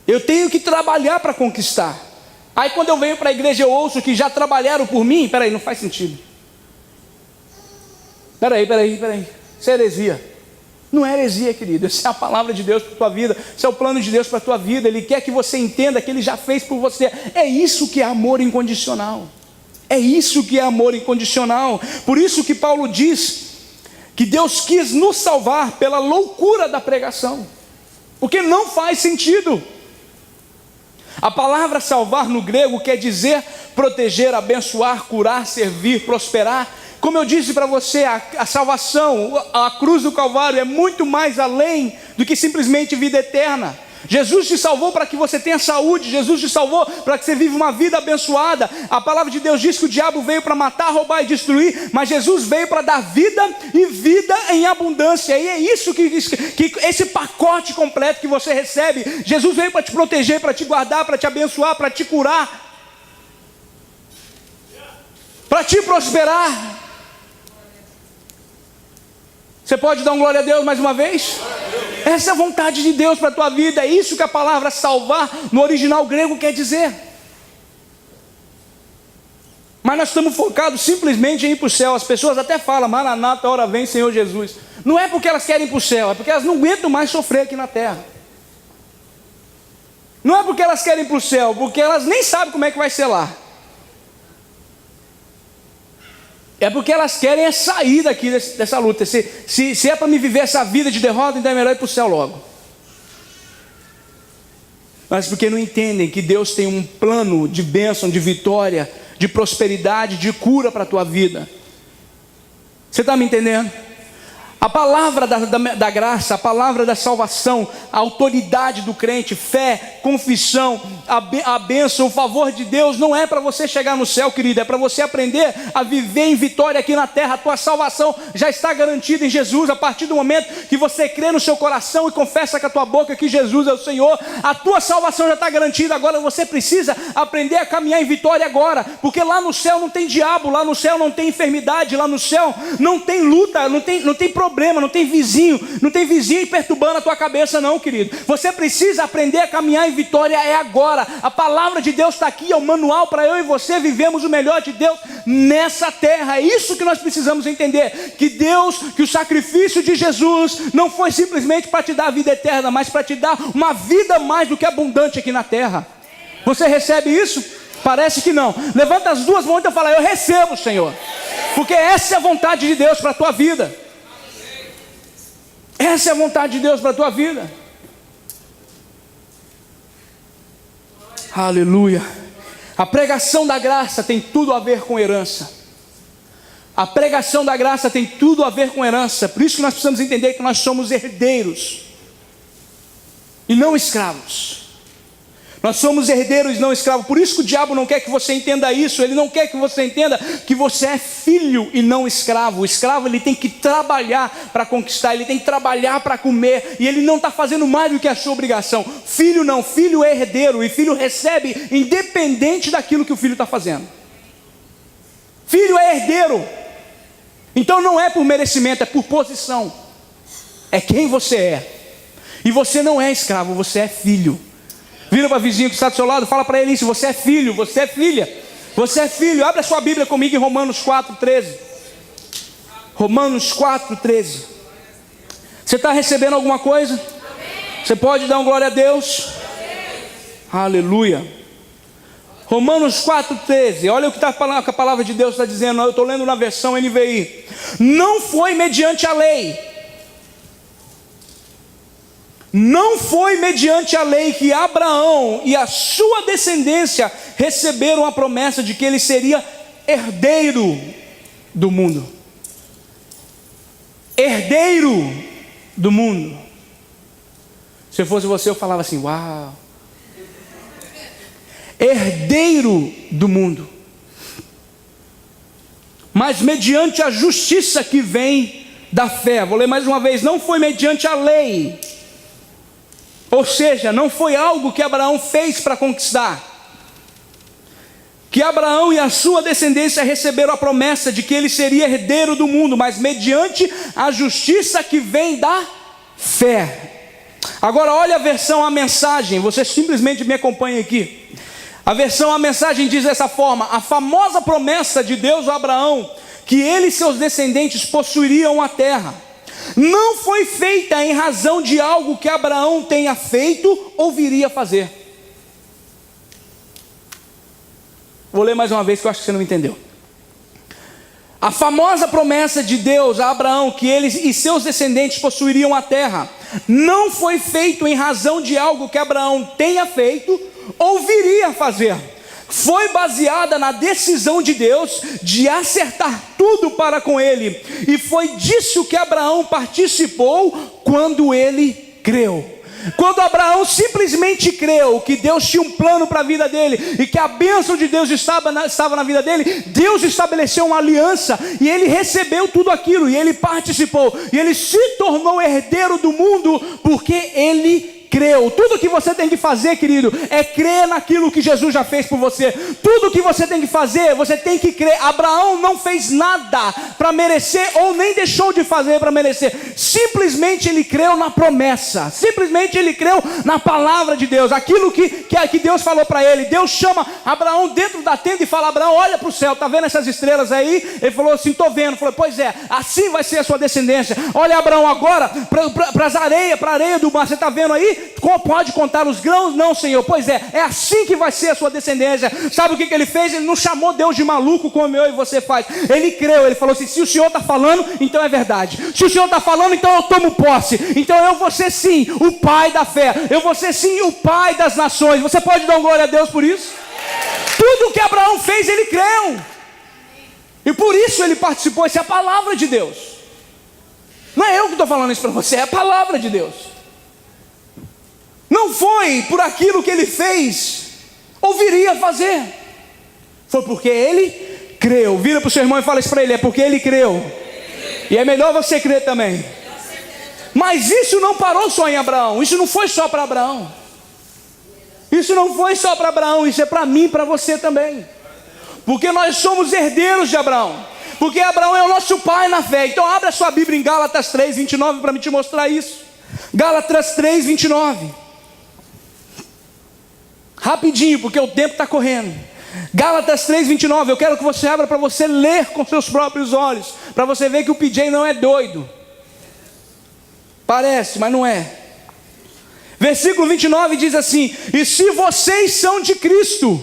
Eu tenho que trabalhar para conquistar. Aí quando eu venho para a igreja eu ouço que já trabalharam por mim. Peraí, não faz sentido. Peraí, isso é heresia. Não é heresia, querido. Isso é a palavra de Deus para a tua vida. Isso é o plano de Deus para a tua vida. Ele quer que você entenda que Ele já fez por você. É isso que é amor incondicional. É isso que é amor incondicional. Por isso que Paulo diz que Deus quis nos salvar pela loucura da pregação, porque não faz sentido. A palavra salvar no grego quer dizer proteger, abençoar, curar, servir, prosperar. Como eu disse para você, a salvação, a cruz do Calvário é muito mais além do que simplesmente vida eterna. Jesus te salvou para que você tenha saúde. Jesus te salvou para que você viva uma vida abençoada. A palavra de Deus diz que o diabo veio para matar, roubar e destruir, mas Jesus veio para dar vida e vida em abundância. E é isso que esse pacote completo que você recebe. Jesus veio para te proteger, para te guardar, para te abençoar, para te curar, para te prosperar. Você pode dar um glória a Deus mais uma vez? Essa é a vontade de Deus para a tua vida. É isso que a palavra salvar no original grego quer dizer. Mas nós estamos focados simplesmente em ir para o céu. As pessoas até falam, Maranata, hora vem Senhor Jesus. Não é porque elas querem ir para o céu, é porque elas não aguentam mais sofrer aqui na terra. Não é porque elas querem ir para o céu, porque elas nem sabem como é que vai ser lá. É porque elas querem sair daqui dessa luta. Se é para me viver essa vida de derrota, então é melhor ir para o céu logo. Mas porque não entendem que Deus tem um plano de bênção, de vitória, de prosperidade, de cura para a tua vida. Você está me entendendo? A palavra da graça, a palavra da salvação, a autoridade do crente, fé, confissão, a bênção, o favor de Deus, não é para você chegar no céu, querido, é para você aprender a viver em vitória aqui na terra. A tua salvação já está garantida em Jesus. A partir do momento que você crê no seu coração e confessa com a tua boca que Jesus é o Senhor, a tua salvação já está garantida. Agora você precisa aprender a caminhar em vitória agora, porque lá no céu não tem diabo, lá no céu não tem enfermidade, lá no céu não tem luta, não tem problema, não tem vizinho perturbando a tua cabeça não, querido. Você precisa aprender a caminhar em vitória agora. A palavra de Deus está aqui, é o manual para eu e você vivemos o melhor de Deus nessa terra. É isso que nós precisamos entender, que o sacrifício de Jesus não foi simplesmente para te dar a vida eterna, mas para te dar uma vida mais do que abundante aqui na terra. Você recebe isso? Parece que não. Levanta as duas mãos e fala, eu recebo, Senhor. Porque essa é a vontade de Deus para a tua vida. Essa é a vontade de Deus para a tua vida. Aleluia. A pregação da graça tem tudo a ver com herança. A pregação da graça tem tudo a ver com herança. Por isso que nós precisamos entender que nós somos herdeiros e não escravos. Nós somos herdeiros e não escravos. Por isso que o diabo não quer que você entenda isso. Ele não quer que você entenda que você é filho e não escravo. O escravo, ele tem que trabalhar para conquistar, ele tem que trabalhar para comer, e ele não está fazendo mais do que a sua obrigação. Filho não, filho é herdeiro, e filho recebe independente daquilo que o filho está fazendo. Filho é herdeiro. Então não é por merecimento, é por posição. É quem você é. E você não é escravo, você é filho. Vira para o vizinho que está do seu lado, fala para ele isso: você é filho, você é filha. Você é filho. Abre a sua Bíblia comigo em Romanos 4:13. Romanos 4:13. Você está recebendo alguma coisa? Você pode dar um glória a Deus? Aleluia. Romanos 4:13. Olha o que a palavra de Deus está dizendo. Eu estou lendo na versão NVI. Não foi mediante a lei. Não foi mediante a lei que Abraão e a sua descendência receberam a promessa de que ele seria herdeiro do mundo. Herdeiro do mundo. Se eu fosse você, eu falava assim: uau. Herdeiro do mundo. Mas mediante a justiça que vem da fé. Vou ler mais uma vez. Não foi mediante a lei. Ou seja, não foi algo que Abraão fez para conquistar. Que Abraão e a sua descendência receberam a promessa de que ele seria herdeiro do mundo, mas mediante a justiça que vem da fé. Agora olha a versão, a mensagem. Você simplesmente me acompanha aqui. A versão, a mensagem diz dessa forma: a famosa promessa de Deus a Abraão, que ele e seus descendentes possuiriam a terra, não foi feita em razão de algo que Abraão tenha feito ou viria a fazer. Vou ler mais uma vez que eu acho que você não entendeu. A famosa promessa de Deus a Abraão, que ele e seus descendentes possuiriam a terra, não foi feito em razão de algo que Abraão tenha feito ou viria a fazer. Foi baseada na decisão de Deus de acertar tudo para com ele, e foi disso que Abraão participou quando ele creu. Quando Abraão simplesmente creu que Deus tinha um plano para a vida dele, e que a bênção de Deus estava na vida dele, Deus estabeleceu uma aliança, e ele recebeu tudo aquilo, e ele participou, e ele se tornou herdeiro do mundo, porque ele creu. Tudo que você tem que fazer, querido, é crer naquilo que Jesus já fez por você. Tudo que você tem que fazer, você tem que crer. Abraão não fez nada para merecer, ou nem deixou de fazer para merecer. Simplesmente ele creu na promessa. Simplesmente ele creu na palavra de Deus. Aquilo que Deus falou para ele. Deus chama Abraão dentro da tenda e fala: Abraão, olha para o céu, está vendo essas estrelas aí? Ele falou assim: estou vendo. Falou: pois é, assim vai ser a sua descendência. Olha, Abraão, agora para a areia do mar, você está vendo aí? Pode contar os grãos? Não, Senhor. Pois é assim que vai ser a sua descendência. Sabe o que ele fez? Ele não chamou Deus de maluco como eu e você faz. Ele creu, ele falou assim: se o Senhor está falando, então é verdade. Se o Senhor está falando, então eu tomo posse. Então eu vou ser sim o pai da fé. Eu vou ser sim o pai das nações. Você pode dar glória a Deus por isso? Tudo que Abraão fez, ele creu. E por isso ele participou. Essa é a palavra de Deus. Não é eu que estou falando isso para você, é a palavra de Deus. Não foi por aquilo que ele fez ou viria a fazer. Foi porque ele creu. Vira para o seu irmão e fala isso para ele: é porque ele creu. E é melhor você crer também. Mas isso não parou só em Abraão. Isso não foi só para Abraão. Isso não foi só para Abraão. Isso é para mim e para você também. Porque nós somos herdeiros de Abraão. Porque Abraão é o nosso pai na fé. Então abre a sua Bíblia em Gálatas 3:29 para me te mostrar isso. Gálatas 3:29. Rapidinho, porque o tempo está correndo. Gálatas 3:29. Eu quero que você abra para você ler com seus próprios olhos, para você ver que o PJ não é doido. Parece, mas não é. Versículo 29 diz assim: e se vocês são de Cristo,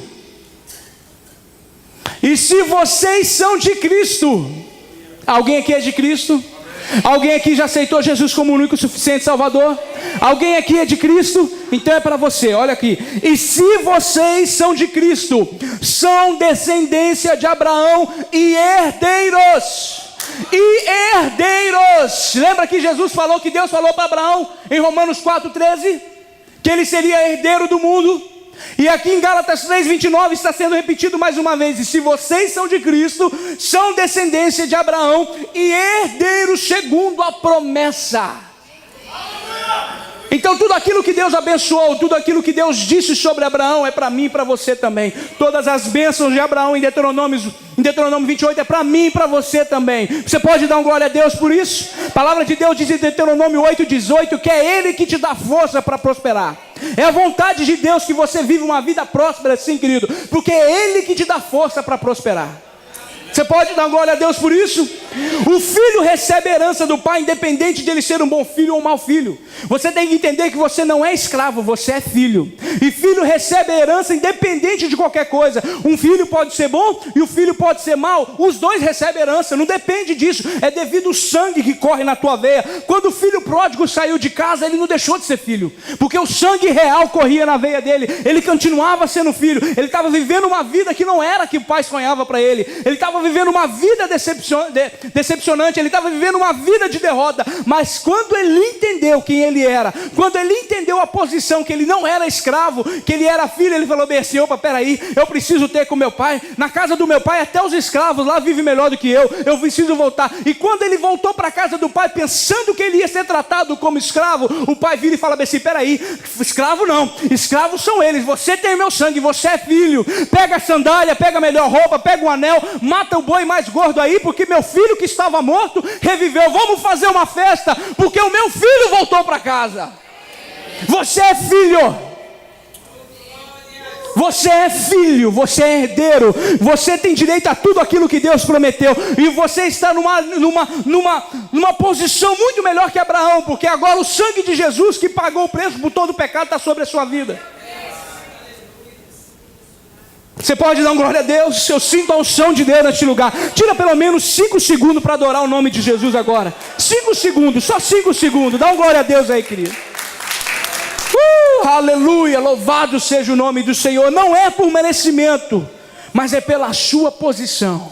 E se vocês são de Cristo, alguém aqui é de Cristo? Alguém aqui já aceitou Jesus como o único e suficiente Salvador? Alguém aqui é de Cristo? Então é para você, olha aqui. E se vocês são de Cristo, são descendência de Abraão e herdeiros. E herdeiros. Lembra que Jesus falou, que Deus falou para Abraão em Romanos 4,13? Que ele seria herdeiro do mundo. E aqui em Gálatas 3,29 está sendo repetido mais uma vez. E se vocês são de Cristo, são descendência de Abraão e herdeiros segundo a promessa. Então tudo aquilo que Deus abençoou, tudo aquilo que Deus disse sobre Abraão é para mim e para você também. Todas as bênçãos de Abraão em Deuteronômio 28 é para mim e para você também. Você pode dar um glória a Deus por isso? A palavra de Deus diz em Deuteronômio 8,18 que é Ele que te dá força para prosperar. É a vontade de Deus que você vive uma vida próspera, sim, querido, porque é Ele que te dá força para prosperar. Você pode dar glória a Deus por isso? O filho recebe a herança do pai, independente de ele ser um bom filho ou um mau filho. Você tem que entender que você não é escravo, você é filho. E filho recebe a herança independente de qualquer coisa. Um filho pode ser bom e o filho pode ser mau. Os dois recebem herança, não depende disso. É devido ao sangue que corre na tua veia. Quando o filho pródigo saiu de casa, ele não deixou de ser filho, porque o sangue real corria na veia dele. Ele continuava sendo filho. Ele estava vivendo uma vida que não era que o pai sonhava para ele. Ele estava vivendo uma vida decepcionante, ele estava vivendo uma vida de derrota. Mas quando ele entendeu quem ele era, quando ele entendeu a posição, que ele não era escravo, que ele era filho, ele falou bem assim: opa, peraí, eu preciso ter com meu pai. Na casa do meu pai até os escravos lá vivem melhor do que eu preciso voltar. E quando ele voltou para a casa do pai, pensando que ele ia ser tratado como escravo, o pai vira e fala bem assim: peraí, escravo não, escravos são eles, você tem meu sangue, você é filho. Pega a sandália, pega a melhor roupa, pega um anel, mata o boi mais gordo aí, porque meu filho que estava morto reviveu. Vamos fazer uma festa, porque o meu filho voltou para casa. Você é filho. Você é filho, você é herdeiro, você tem direito a tudo aquilo que Deus prometeu. E você está numa posição muito melhor que Abraão, porque agora o sangue de Jesus que pagou o preço por todo o pecado está sobre a sua vida. Você pode dar um glória a Deus? Eu sinto a unção de Deus neste lugar. Tira pelo menos 5 segundos para adorar o nome de Jesus agora. 5 segundos, só 5 segundos. Dá um glória a Deus aí, querido. Aleluia, louvado seja o nome do Senhor. Não é por merecimento, mas é pela sua posição.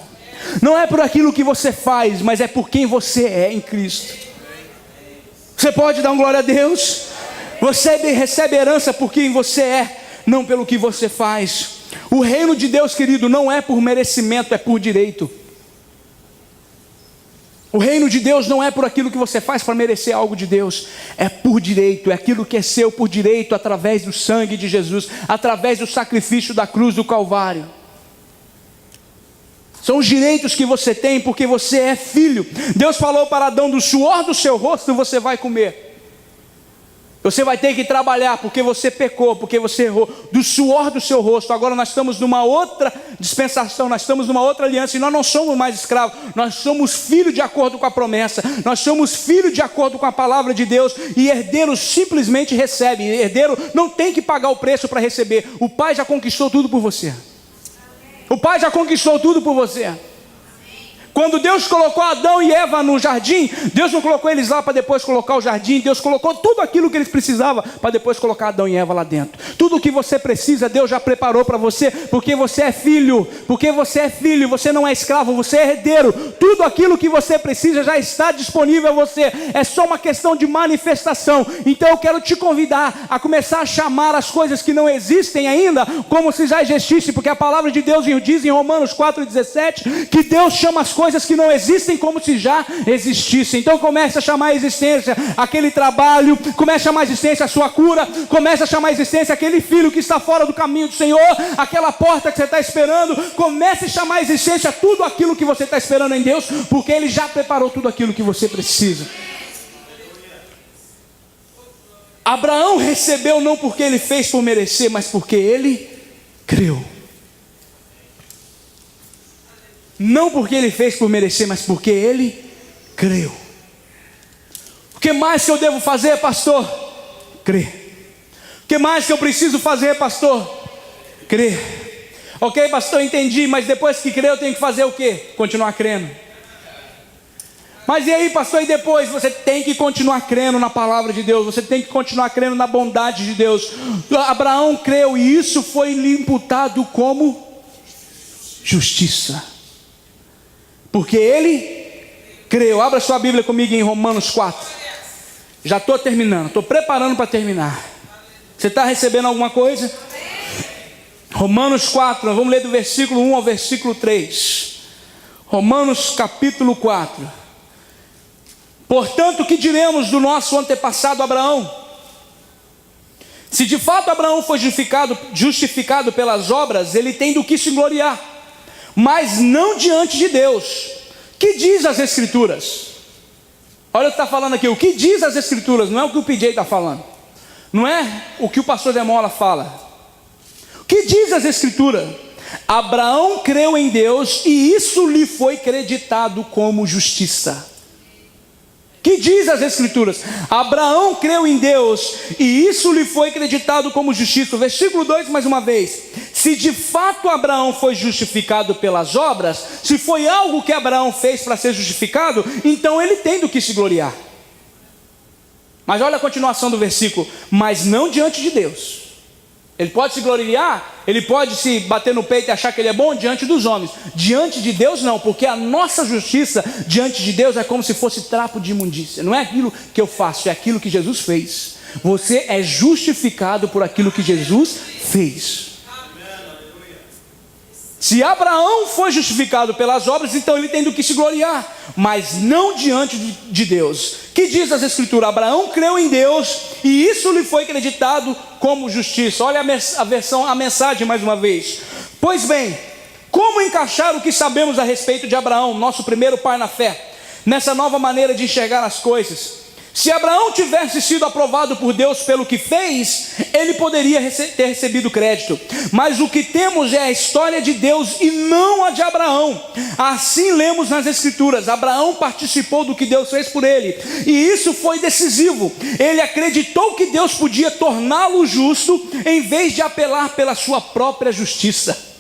Não é por aquilo que você faz, mas é por quem você é em Cristo. Você pode dar um glória a Deus? Você recebe herança por quem você é, não pelo que você faz. O reino de Deus, querido, não é por merecimento, é por direito. O reino de Deus não é por aquilo que você faz para merecer algo de Deus, é por direito, é aquilo que é seu por direito, através do sangue de Jesus, através do sacrifício da cruz do Calvário. São os direitos que você tem porque você é filho. Deus falou para Adão: do suor do seu rosto você vai comer. Você vai ter que trabalhar porque você pecou, porque você errou, do suor do seu rosto. Agora nós estamos numa outra dispensação, nós estamos numa outra aliança, e nós não somos mais escravos, nós somos filhos de acordo com a promessa, nós somos filhos de acordo com a palavra de Deus. E herdeiro simplesmente recebe, herdeiro não tem que pagar o preço para receber. O pai já conquistou tudo por você. O pai já conquistou tudo por você. Quando Deus colocou Adão e Eva no jardim, Deus não colocou eles lá para depois colocar o jardim. Deus colocou tudo aquilo que eles precisavam para depois colocar Adão e Eva lá dentro. Tudo o que você precisa, Deus já preparou para você, porque você é filho. Porque você é filho, você não é escravo, você é herdeiro. Tudo aquilo que você precisa já está disponível a você. É só uma questão de manifestação. Então eu quero te convidar a começar a chamar as coisas que não existem ainda como se já existissem, porque a palavra de Deus diz em Romanos 4,17 que Deus chama as coisas que não existem como se já existissem. Então comece a chamar a existência aquele trabalho, comece a chamar a existência a sua cura, comece a chamar a existência aquele filho que está fora do caminho do Senhor, aquela porta que você está esperando. Comece a chamar a existência tudo aquilo que você está esperando em Deus, porque Ele já preparou tudo aquilo que você precisa. Abraão recebeu não porque ele fez por merecer, mas porque ele creu. Não porque ele fez por merecer, mas porque ele creu. O que mais que eu devo fazer, pastor? Crer. O que mais que eu preciso fazer, pastor? Crer. Ok, pastor, entendi, mas depois que crer eu tenho que fazer o quê? Continuar crendo. Mas e aí, pastor, e depois? Você tem que continuar crendo na palavra de Deus, você tem que continuar crendo na bondade de Deus. Abraão creu e isso foi lhe imputado como justiça, porque ele creu. Abra sua Bíblia comigo em Romanos 4. Já estou terminando, estou preparando para terminar. Você está recebendo alguma coisa? Romanos 4, nós vamos ler do versículo 1 ao versículo 3. Romanos capítulo 4. Portanto, o que diremos do nosso antepassado Abraão? Se de fato Abraão foi justificado pelas obras, ele tem do que se gloriar, mas não diante de Deus. Que diz as Escrituras? Olha o que está falando aqui, o que diz as Escrituras, não é o que o PJ está falando, não é o que o pastor Demola fala. O que diz as Escrituras? Abraão creu em Deus e isso lhe foi creditado como justiça. Que diz as Escrituras? Abraão creu em Deus e isso lhe foi creditado como justiça. Versículo 2 mais uma vez. Se de fato Abraão foi justificado pelas obras, se foi algo que Abraão fez para ser justificado, então ele tem do que se gloriar. Mas olha a continuação do versículo. Mas não diante de Deus. Ele pode se gloriar, ele pode se bater no peito e achar que ele é bom diante dos homens. Diante de Deus não, porque a nossa justiça diante de Deus é como se fosse trapo de imundícia. Não é aquilo que eu faço, é aquilo que Jesus fez. Você é justificado por aquilo que Jesus fez. Se Abraão foi justificado pelas obras, então ele tem do que se gloriar, mas não diante de Deus. Que diz as Escrituras? Abraão creu em Deus e isso lhe foi acreditado como justiça. Olha a mensagem mais uma vez. Pois bem, como encaixar o que sabemos a respeito de Abraão, nosso primeiro pai na fé, nessa nova maneira de enxergar as coisas? Se Abraão tivesse sido aprovado por Deus pelo que fez, ele poderia ter recebido crédito. Mas o que temos é a história de Deus e não a de Abraão. Assim lemos nas Escrituras: Abraão participou do que Deus fez por ele, e isso foi decisivo. Ele acreditou que Deus podia torná-lo justo, em vez de apelar pela sua própria justiça.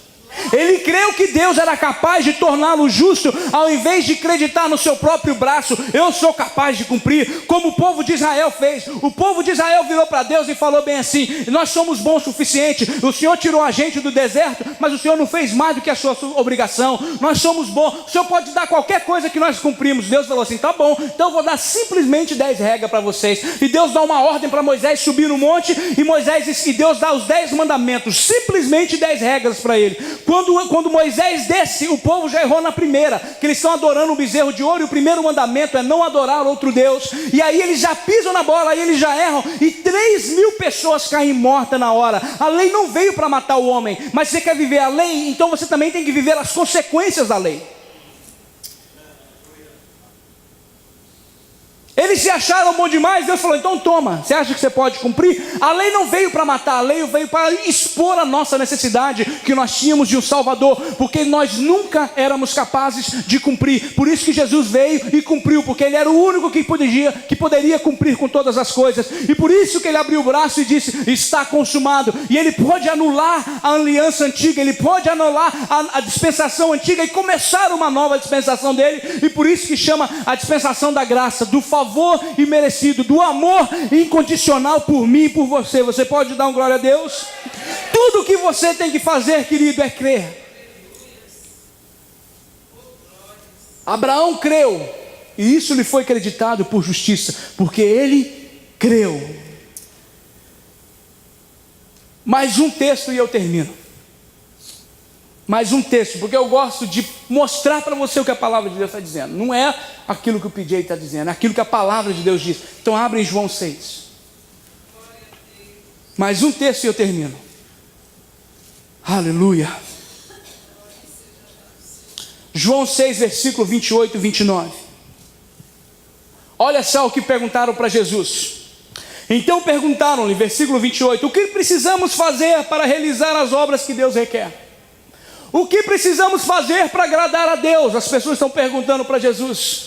Ele creu que Deus era capaz de torná-lo justo, ao invés de acreditar no seu próprio braço. Eu sou capaz de cumprir, como o povo de Israel fez. O povo de Israel virou para Deus e falou bem assim: nós somos bons o suficiente, o Senhor tirou a gente do deserto, mas o Senhor não fez mais do que a sua obrigação. Nós somos bons, o Senhor pode dar qualquer coisa que nós cumprimos. Deus falou assim: tá bom, então eu vou dar simplesmente 10 regras para vocês. E Deus dá uma ordem para Moisés subir no monte, e Deus dá os 10 mandamentos, simplesmente 10 regras para ele. Quando Moisés desce, o povo já errou na primeira, que eles estão adorando um bezerro de ouro, e o primeiro mandamento é não adorar outro Deus. E aí eles já pisam na bola, aí eles já erram, e 3.000 pessoas caem mortas na hora. A lei não veio para matar o homem, mas você quer viver a lei, então você também tem que viver as consequências da lei. Eles se acharam bom demais. Deus falou: então toma, você acha que você pode cumprir? A lei não veio para matar, a lei veio para expor a nossa necessidade que nós tínhamos de um Salvador, porque nós nunca éramos capazes de cumprir. Por isso que Jesus veio e cumpriu, porque Ele era o único que poderia cumprir com todas as coisas. E por isso que Ele abriu o braço e disse: está consumado. E Ele pode anular a aliança antiga, Ele pode anular a dispensação antiga e começar uma nova dispensação dele. E por isso que chama a dispensação da graça, do favor imerecido, do amor incondicional por mim e por você. Você pode dar um glória a Deus? Tudo o que você tem que fazer, querido, é crer. Abraão creu e isso lhe foi acreditado por justiça, porque ele creu. Mais um texto e eu termino. Mais um texto, porque eu gosto de mostrar para você o que a palavra de Deus está dizendo. Não é aquilo que o PJ está dizendo, é aquilo que a palavra de Deus diz. Então abre em João 6. Mais um texto e eu termino. Aleluia. João 6, versículo 28 e 29. Olha só o que perguntaram para Jesus. Então perguntaram-lhe, versículo 28, o que precisamos fazer para realizar as obras que Deus requer? O que precisamos fazer para agradar a Deus? As pessoas estão perguntando para Jesus.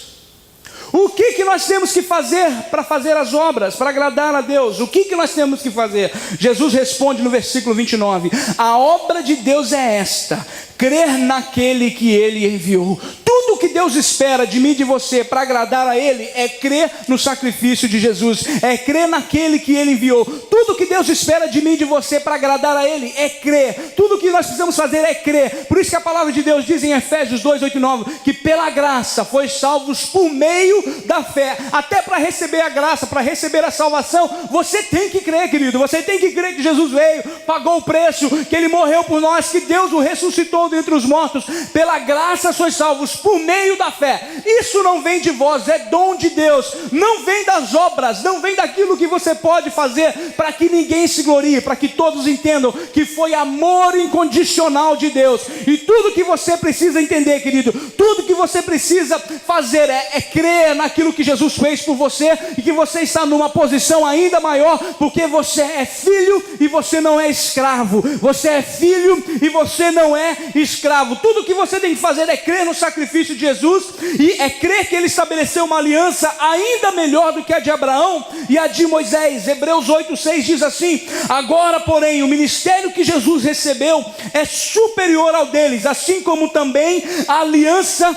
O que nós temos que fazer para fazer as obras, para agradar a Deus? O que nós temos que fazer? Jesus responde no versículo 29, a obra de Deus é esta, crer naquele que Ele enviou. Tudo que Deus espera de mim e de você para agradar a Ele é crer no sacrifício de Jesus, é crer naquele que Ele enviou. Tudo que Deus espera de mim e de você para agradar a Ele é crer. Tudo que nós precisamos fazer é crer. Por isso que a palavra de Deus diz em Efésios 2, 8 e 9, que pela graça foi salvos por meio da fé. Até para receber a graça, para receber a salvação, você tem que crer, querido. Você tem que crer que Jesus veio, pagou o preço, que Ele morreu por nós, que Deus o ressuscitou dentre os mortos. Pela graça sois salvos por meio da fé. Isso não vem de vós, é dom de Deus. Não vem das obras, não vem daquilo que você pode fazer para que ninguém se glorie, para que todos entendam que foi amor incondicional de Deus. E tudo que você precisa entender, querido, tudo que você precisa fazer é crer naquilo que Jesus fez por você, e que você está numa posição ainda maior, porque você é filho e você não é escravo. Você é filho e você não é escravo. Tudo que você tem que fazer é crer no sacrifício de Jesus, e é crer que Ele estabeleceu uma aliança ainda melhor do que a de Abraão e a de Moisés. Hebreus 8:6 diz assim: agora porém o ministério que Jesus recebeu é superior ao deles, assim como também a aliança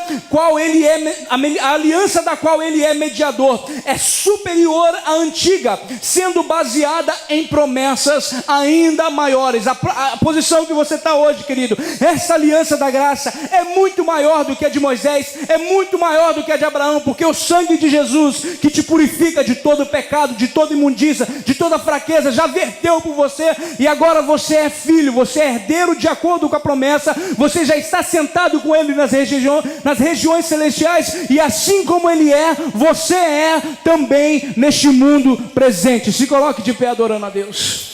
da qual ele é mediador é superior à antiga, sendo baseada em promessas ainda maiores. A posição que você está hoje, querido, essa aliança da graça é muito maior do que a de Moisés, é muito maior do que a de Abraão, porque o sangue de Jesus, que te purifica de todo pecado, de toda imundícia, de toda fraqueza, já verteu por você, e agora você é filho, você é herdeiro de acordo com a promessa, você já está sentado com Ele nas regiões celestiais, e assim como Ele é, você é também neste mundo presente. Se coloque de pé adorando a Deus.